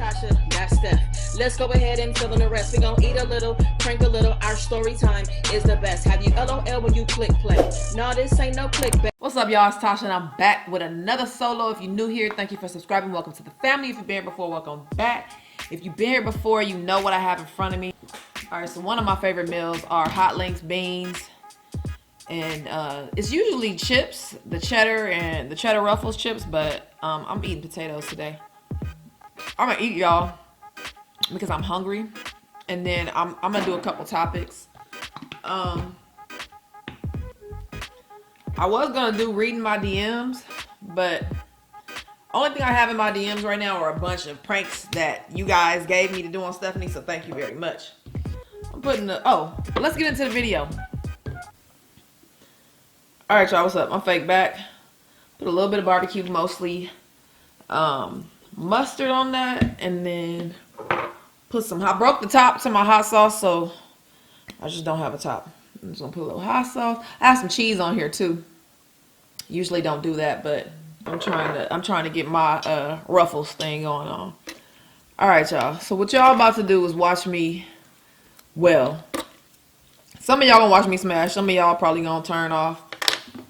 Tasha, that's Steph. Let's go ahead and fill in the rest. We gon' eat a little, drink a little. Our story time is the best. Have you LOL when you click play? No, this ain't no clickbait. What's up, y'all? It's Tasha, and I'm back with another solo. If you're new here, thank you for subscribing. Welcome to the family. If you've been here before, welcome back. If you've been here before, you know what I have in front of me. All right, so one of my favorite meals are hot links, beans, and it's usually chips, the cheddar Ruffles chips, but I'm eating potatoes today. I'm gonna eat, y'all, because I'm hungry, and then I'm gonna do a couple topics. I was gonna do reading my DMs, but only thing I have in my DMs right now are a bunch of pranks that you guys gave me to do on Stephanie, so thank you very much. I'm putting let's get into the video. Alright, y'all, what's up? I'm fake back. Put a little bit of barbecue, mostly mustard on that, and then I broke the top to my hot sauce, so I just don't have a top. I'm just gonna put a little hot sauce. I have some cheese on here too. Usually don't do that, but I'm trying to get my Ruffles thing going on. All right, y'all. So what y'all about to do is watch me. Well, some of y'all gonna watch me smash. Some of y'all probably gonna turn off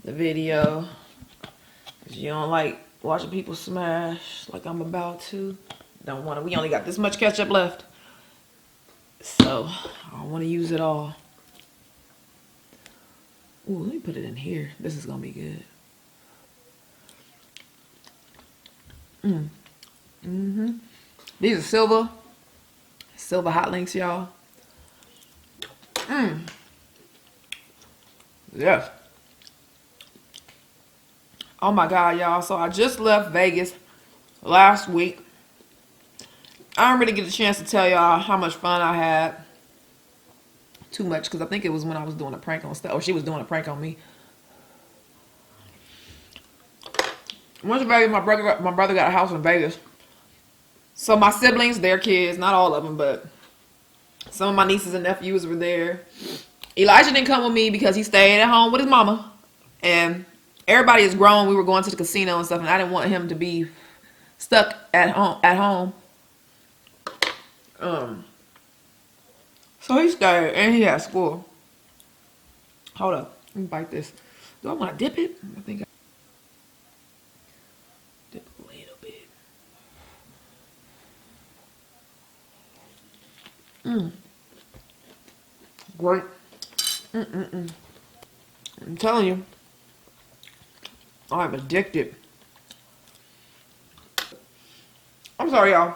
the video because you don't like watching people smash like I'm about to. Don't want to. We only got this much ketchup left, so I don't want to use it all. Ooh, let me put it in here. This is gonna be good. These are silver hot links, y'all. Yes. Oh my God, y'all. So I just left Vegas last week. I didn't really get a chance to tell y'all how much fun I had. Too much, because I think it was when I was doing a prank on Steph, or she was doing a prank on me. Once in Vegas, my brother got a house in Vegas. So my siblings, their kids, not all of them, but some of my nieces and nephews were there. Elijah didn't come with me because he stayed at home with his mama. And everybody is grown. We were going to the casino and stuff, and I didn't want him to be stuck at home. So he stayed, and he had school. Hold up. Let me bite this. Do I want to dip it? I think I dip a little bit. Great. I'm telling you, I'm addicted. I'm sorry, y'all.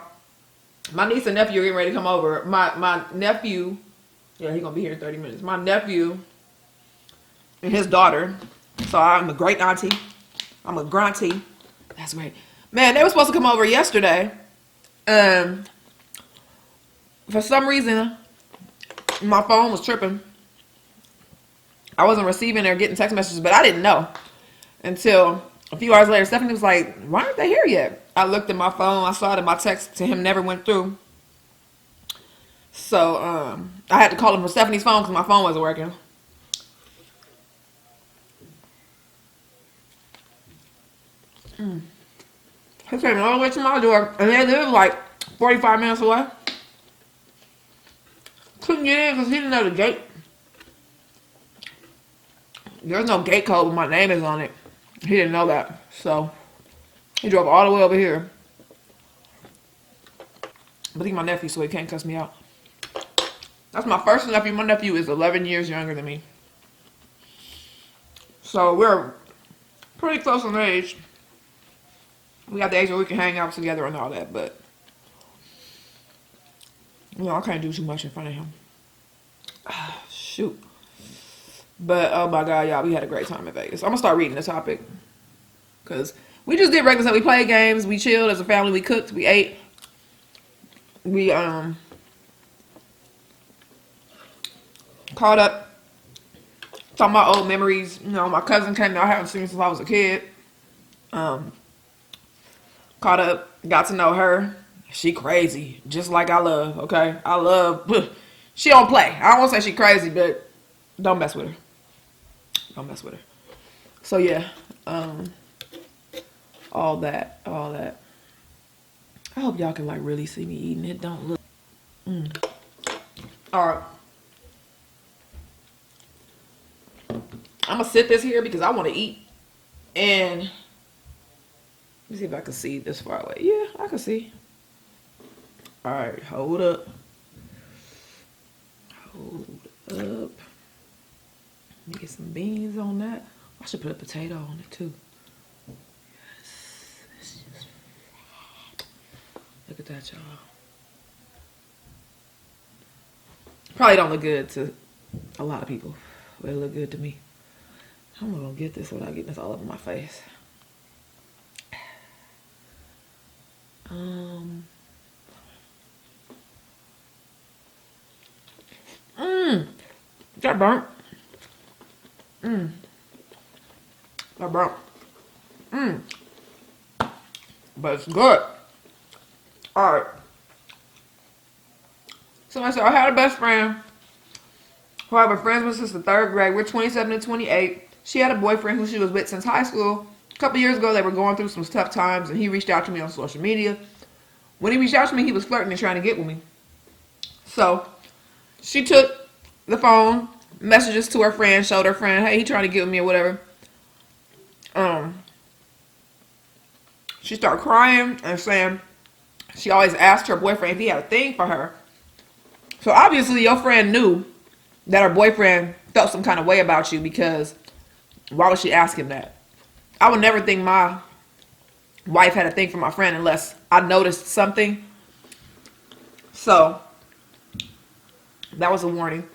My niece and nephew are getting ready to come over. My nephew, yeah, he's gonna be here in 30 minutes. My nephew and his daughter. So I'm a great auntie. I'm a granty. That's great. Man, they were supposed to come over yesterday. For some reason, my phone was tripping. I wasn't receiving or getting text messages, but I didn't know until a few hours later. Stephanie was like, why aren't they here yet? I looked at my phone. I saw that my text to him never went through. So I had to call him from Stephanie's phone because my phone wasn't working. He came all the way to my door, and they live like 45 minutes away. Couldn't get in because he didn't know the gate. There's no gate code, but my name is on it. He didn't know that, so he drove all the way over here. But he's my nephew, so he can't cuss me out. That's my first nephew. My nephew is 11 years younger than me. So we're pretty close in age. We got the age where we can hang out together and all that, but you know, I can't do too much in front of him. Shoot. But oh my God, y'all, we had a great time in Vegas. I'm gonna start reading the topic because we just did regular stuff. We played games, we chilled as a family, we cooked, we ate, we caught up, talking about old memories. You know, my cousin came I haven't seen since I was a kid. Caught up, got to know her. She crazy, just like I love. Okay, I love. She don't play. I don't want to say she crazy, but don't mess with her. Don't mess with her. So yeah, all that. I hope y'all can like really see me eating. It don't look. All right. I'm gonna sit this here because I want to eat. And let me see if I can see this far away. Yeah, I can see. All right, hold up. Hold up. Let me get some beans on that. I should put a potato on it too. Yes, it's just fat. Look at that, y'all. Probably don't look good to a lot of people, but it look good to me. How am I gonna get this without getting this all over my face? That burnt. That burnt. But it's good. Alright. So I said, I had a best friend who I've been friends with since the 3rd grade. We're 27 and 28. She had a boyfriend who she was with since high school. A couple years ago, they were going through some tough times, and he reached out to me on social media. When he reached out to me, he was flirting and trying to get with me. So she took the phone, messages to her friend, showed her friend, hey, he trying to get with me or whatever. She started crying and saying she always asked her boyfriend if he had a thing for her. So obviously your friend knew that her boyfriend felt some kind of way about you, because why would she ask him that? I would never think my wife had a thing for my friend unless I noticed something. So that was a warning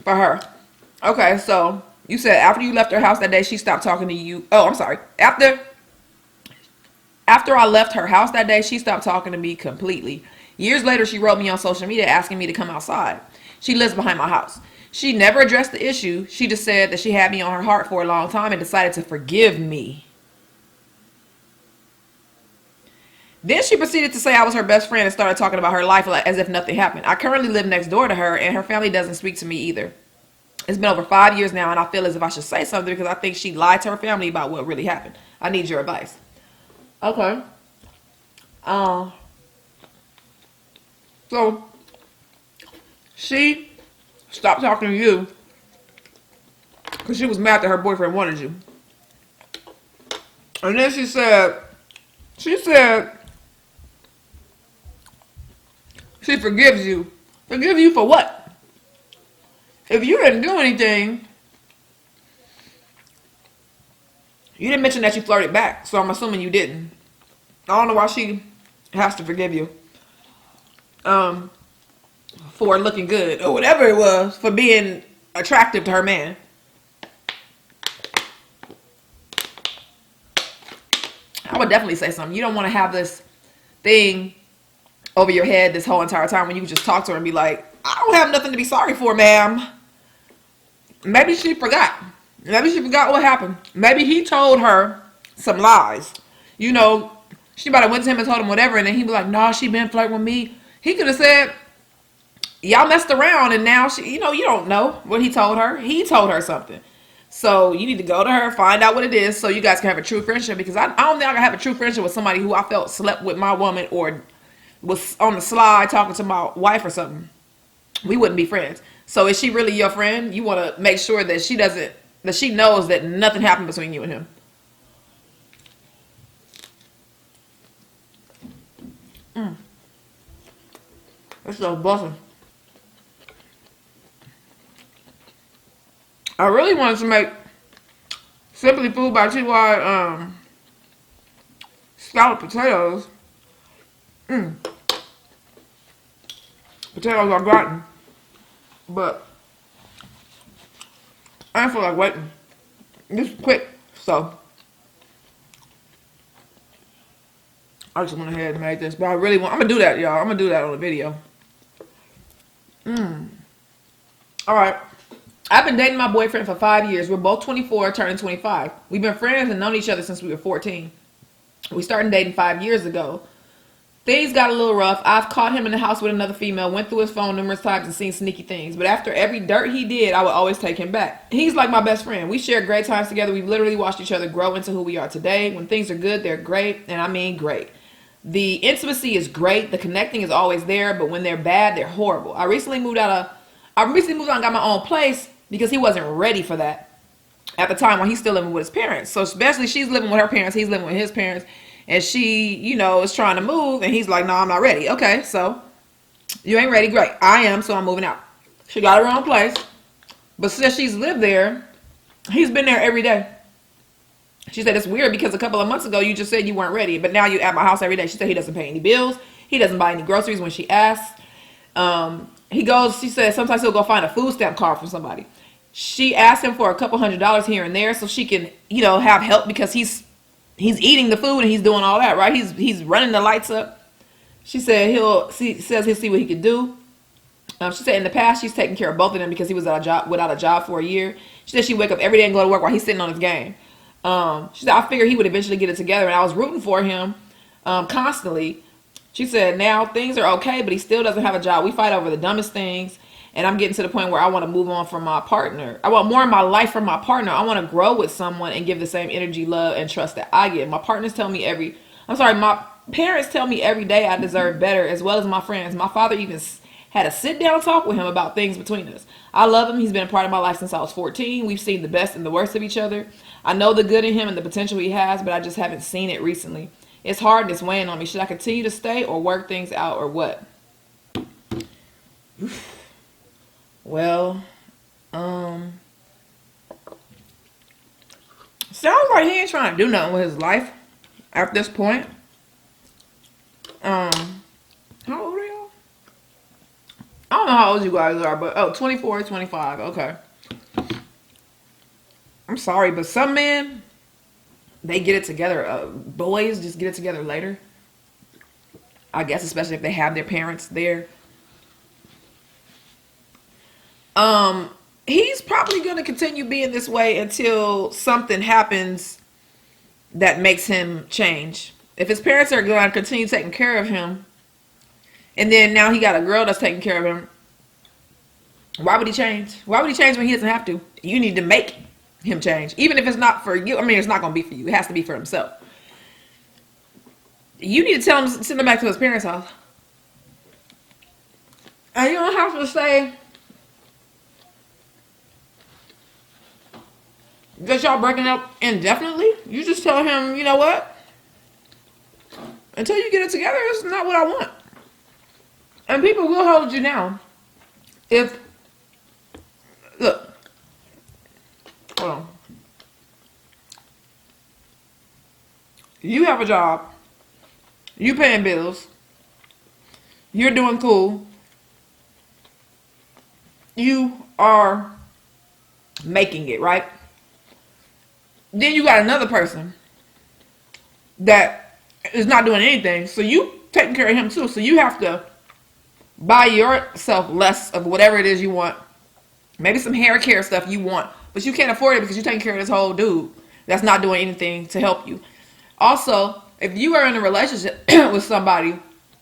for her. Okay, so you said after you left her house that day, she stopped talking to you. Oh, I'm sorry. After I left her house that day, she stopped talking to me completely. Years later, she wrote me on social media asking me to come outside. She lives behind my house. She never addressed the issue. She just said that she had me on her heart for a long time and decided to forgive me. Then she proceeded to say I was her best friend and started talking about her life like as if nothing happened. I currently live next door to her, and her family doesn't speak to me either. It's been over 5 years now, and I feel as if I should say something because I think she lied to her family about what really happened. I need your advice. Okay. So she stopped talking to you because she was mad that her boyfriend wanted you. And then she said she forgives you. Forgive you for what? If you didn't do anything, you didn't mention that you flirted back, so I'm assuming you didn't. I don't know why she has to forgive you. For looking good or whatever it was, for being attractive to her man. I would definitely say something. You don't want to have this thing over your head this whole entire time when you can just talk to her and be like, I don't have nothing to be sorry for, ma'am. Maybe she forgot. Maybe she forgot what happened. Maybe he told her some lies. You know, she might have went to him and told him whatever, and then he'd be like, no, she been flirting with me. He could have said, y'all messed around, and now she, you know, you don't know what he told her. He told her something. So you need to go to her, find out what it is, so you guys can have a true friendship. Because I don't think I can have a true friendship with somebody who I felt slept with my woman or was on the slide talking to my wife or something. We wouldn't be friends. So is she really your friend? You want to make sure that she knows that nothing happened between you and him. This is a blessing. I really wanted to make Simply Food by TY scalloped potatoes. Potatoes are gotten, but I don't feel like waiting. This is quick, so I just went ahead and made this. But I really want, I'm gonna do that, y'all. I'm gonna do that on the video. Alright. I've been dating my boyfriend for 5 years. We're both 24, turning 25. We've been friends and known each other since we were 14. We started dating 5 years ago. Things got a little rough. I've caught him in the house with another female, went through his phone numerous times and seen sneaky things. But after every dirt he did, I would always take him back. He's like my best friend. We share great times together. We've literally watched each other grow into who we are today. When things are good, they're great. And I mean great. The intimacy is great. The connecting is always there. But when they're bad, they're horrible. I recently moved out and got my own place because he wasn't ready for that at the time when he's still living with his parents. So especially she's living with her parents, he's living with his parents, and she, is trying to move, and he's like, no, I'm not ready. Okay, so you ain't ready. Great. I am, so I'm moving out. She got her own place. But since she's lived there, he's been there every day. She said it's weird because a couple of months ago you just said you weren't ready, but now you at my house every day. She said he doesn't pay any bills. He doesn't buy any groceries when she asks. She said sometimes he'll go find a food stamp card from somebody. She asked him for a couple $100s here and there so she can, have help because he's eating the food and he's doing all that, right? He's running the lights up. She said he'll see what he can do. She said in the past she's taken care of both of them because he was without a job for a year. She said she'd wake up every day and go to work while he's sitting on his game. She said I figured he would eventually get it together, and I was rooting for him constantly. She said now things are okay, but he still doesn't have a job. We fight over the dumbest things, and I'm getting to the point where I want to move on from my partner. I want more in my life from my partner. I want to grow with someone and give the same energy, love, and trust that I get. My parents tell me my parents tell me every day I deserve better, as well as my friends. My father even had a sit-down talk with him about things between us. I love him. He's been a part of my life since I was 14. We've seen the best and the worst of each other. I know the good in him and the potential he has, but I just haven't seen it recently. It's hard and it's weighing on me. Should I continue to stay or work things out or what? Well, sounds like he ain't trying to do nothing with his life at this point. How old are y'all? I don't know how old you guys are, but 24, 25. Okay. I'm sorry, but some men, they get it together. Boys just get it together later. I guess, especially if they have their parents there. He's probably going to continue being this way until something happens that makes him change. If his parents are going to continue taking care of him, and then now he got a girl that's taking care of him, why would he change? Why would he change when he doesn't have to? You need to make him change. Even if it's not for you. I mean, it's not going to be for you. It has to be for himself. You need to send him back to his parents' house. And you don't have to say that y'all breaking up indefinitely. You just tell him, you know what? Until you get it together, it's not what I want. And people will hold you down. Look. Hold on. You have a job. You paying bills. You're doing cool. You are making it, right? Then you got another person that is not doing anything. So you taking care of him too. So you have to buy yourself less of whatever it is you want. Maybe some hair care stuff you want. But you can't afford it because you're taking care of this whole dude that's not doing anything to help you. Also, if you are in a relationship with somebody,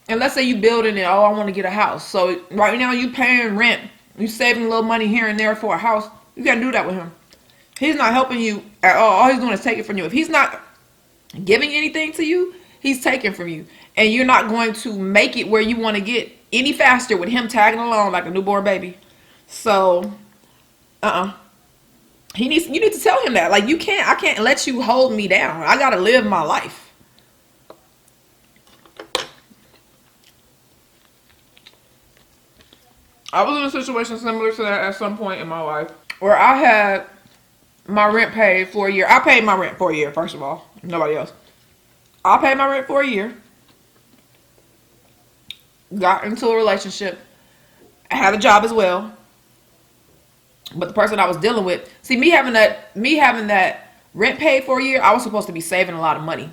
and let's say you building it, I want to get a house. So right now you paying rent. You saving a little money here and there for a house. You got to do that with him. He's not helping you at all. All he's doing is taking from you. If he's not giving anything to you, he's taking from you. And you're not going to make it where you want to get any faster with him tagging along like a newborn baby. So, you need to tell him that. Like, I can't let you hold me down. I got to live my life. I was in a situation similar to that at some point in my life where I had my rent paid for a year. I paid my rent for a year, first of all. Nobody else. I paid my rent for a year. Got into a relationship. I had a job as well. But the person I was dealing with, see, me having that rent paid for a year, I was supposed to be saving a lot of money.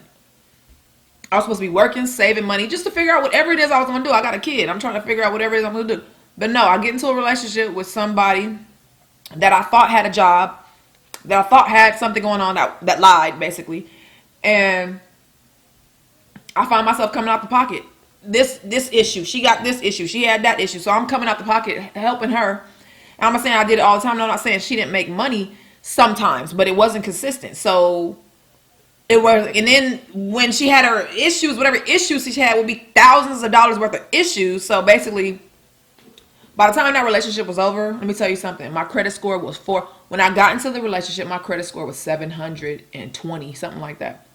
I was supposed to be working, saving money, just to figure out whatever it is I was going to do. I got a kid. I'm trying to figure out whatever it is I'm going to do. But no, I get into a relationship with somebody that I thought had a job, that I thought had something going on that lied, basically. And I find myself coming out the pocket. This issue. She got this issue. She had that issue. So I'm coming out the pocket helping her. And I'm not saying I did it all the time. No, I'm not saying she didn't make money sometimes, but it wasn't consistent. So It was, and then when she had her issues, whatever issues she had would be thousands of dollars worth of issues. So basically, by the time that relationship was over, let me tell you something. My credit score was when I got into the relationship, my credit score was 720, something like that.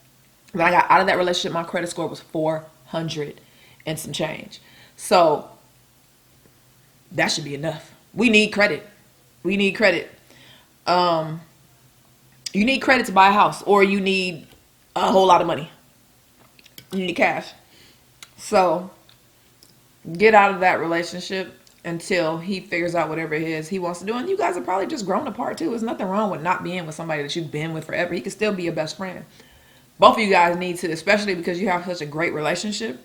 When I got out of that relationship, my credit score was 400 and some change. So that should be enough. We need credit. We need credit. You need credit to buy a house, or you need a whole lot of money. You need cash. So get out of that relationship until he figures out whatever it is he wants to do. And you guys have probably just grown apart too. There's nothing wrong with not being with somebody that you've been with forever. He could still be your best friend. Both of you guys need to, especially because you have such a great relationship.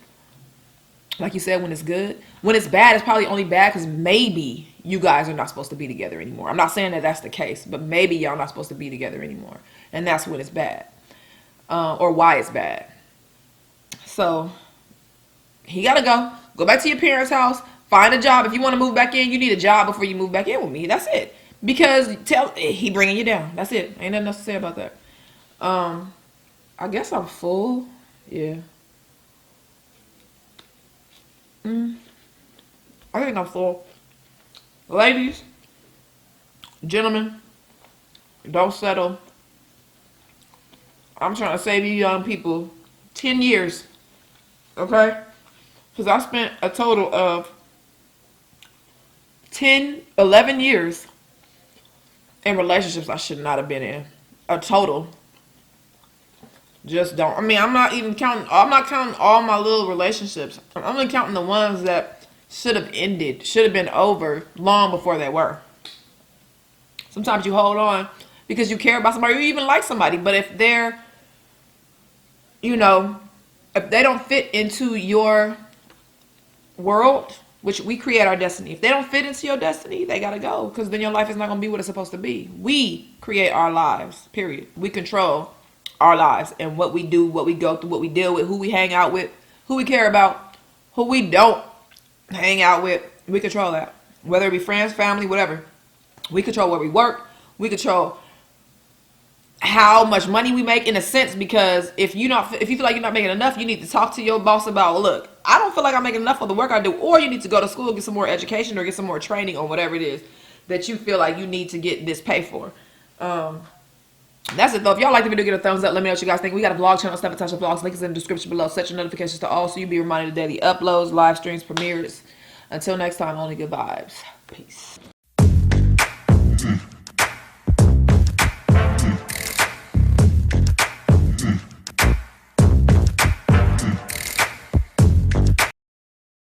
Like you said, when it's good. When it's bad, it's probably only bad because maybe you guys are not supposed to be together anymore. I'm not saying that that's the case, but maybe y'all not supposed to be together anymore. And that's when it's bad. Or why it's bad. So he got to go. Go back to your parents' house. Find a job. If you want to move back in, you need a job before you move back in with me. That's it. Because he bringing you down. That's it. Ain't nothing else to say about that. I guess I'm full. Yeah. I think I'm full. Ladies, gentlemen, don't settle. I'm trying to save you young people 10 years. Okay? Because I spent a total of 11 years in relationships I should not have been in. A total. Just don't. I mean, I'm not counting all my little relationships. I'm only counting the ones that should have ended, should have been over long before they were. Sometimes you hold on because you care about somebody or you even like somebody. But if they're, if they don't fit into your world, which we create our destiny. If they don't fit into your destiny, they got to go. Because then your life is not going to be what it's supposed to be. We create our lives, period. We control our lives and what we do, what we go through, what we deal with, who we hang out with, who we care about, who we don't hang out with. We control that. Whether it be friends, family, whatever. We control where we work. We control how much money we make in a sense, because if you feel like you're not making enough, you need to talk to your boss about, well, look, I don't feel like I'm making enough for the work I do, or you need to go to school, get some more education or get some more training or whatever it is that you feel like you need to get this paid for. That's it though. If y'all like the video, get a thumbs up. Let me know what you guys think. We got a vlog channel, Steph and Tasha Vlogs. Link is in the description below. Set your notifications to all so you'll be reminded of daily uploads, live streams, premieres. Until next time, only good vibes. Peace.